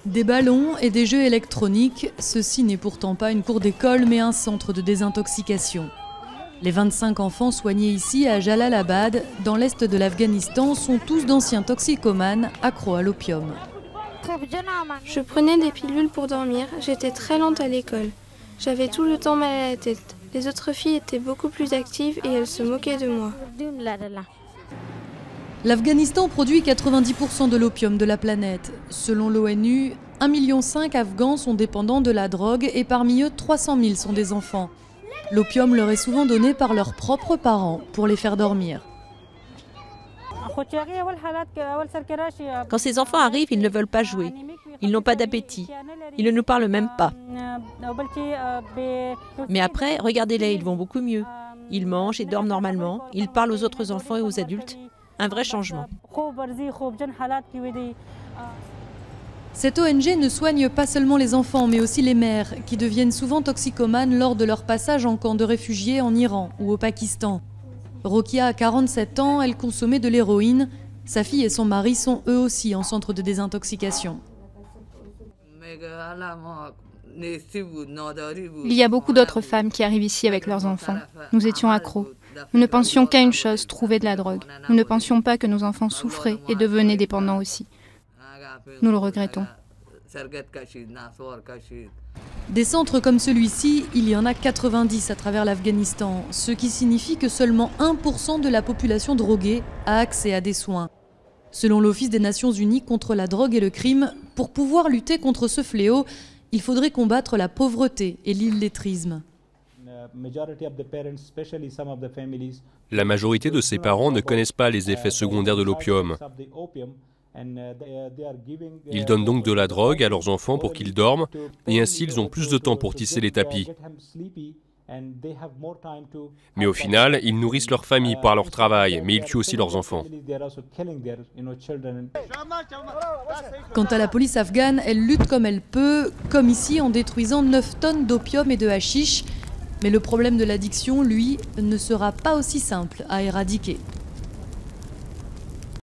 Des ballons et des jeux électroniques, ceci n'est pourtant pas une cour d'école mais un centre de désintoxication. Les 25 enfants soignés ici à Jalalabad, dans l'est de l'Afghanistan, sont tous d'anciens toxicomanes accros à l'opium. Je prenais des pilules pour dormir, j'étais très lente à l'école. J'avais tout le temps mal à la tête. Les autres filles étaient beaucoup plus actives et elles se moquaient de moi. L'Afghanistan produit 90% de l'opium de la planète. Selon l'ONU, 1,5 million d'Afghans sont dépendants de la drogue et parmi eux, 300 000 sont des enfants. L'opium leur est souvent donné par leurs propres parents pour les faire dormir. Quand ces enfants arrivent, ils ne veulent pas jouer. Ils n'ont pas d'appétit. Ils ne nous parlent même pas. Mais après, regardez-les, ils vont beaucoup mieux. Ils mangent et dorment normalement. Ils parlent aux autres enfants et aux adultes. Un vrai changement. Cette ONG ne soigne pas seulement les enfants, mais aussi les mères, qui deviennent souvent toxicomanes lors de leur passage en camp de réfugiés en Iran ou au Pakistan. Rokia a 47 ans, elle consommait de l'héroïne. Sa fille et son mari sont eux aussi en centre de désintoxication. Il y a beaucoup d'autres femmes qui arrivent ici avec leurs enfants. Nous étions accros. Nous ne pensions qu'à une chose, trouver de la drogue. Nous ne pensions pas que nos enfants souffraient et devenaient dépendants aussi. Nous le regrettons. Des centres comme celui-ci, il y en a 90 à travers l'Afghanistan, ce qui signifie que seulement 1% de la population droguée a accès à des soins. Selon l'Office des Nations Unies contre la drogue et le crime, pour pouvoir lutter contre ce fléau, il faudrait combattre la pauvreté et l'illettrisme. La majorité de ces parents ne connaissent pas les effets secondaires de l'opium. Ils donnent donc de la drogue à leurs enfants pour qu'ils dorment, et ainsi ils ont plus de temps pour tisser les tapis. Mais au final, ils nourrissent leur famille par leur travail, mais ils tuent aussi leurs enfants. Quant à la police afghane, elle lutte comme elle peut, comme ici en détruisant 9 tonnes d'opium et de hashish. Mais le problème de l'addiction, lui, ne sera pas aussi simple à éradiquer.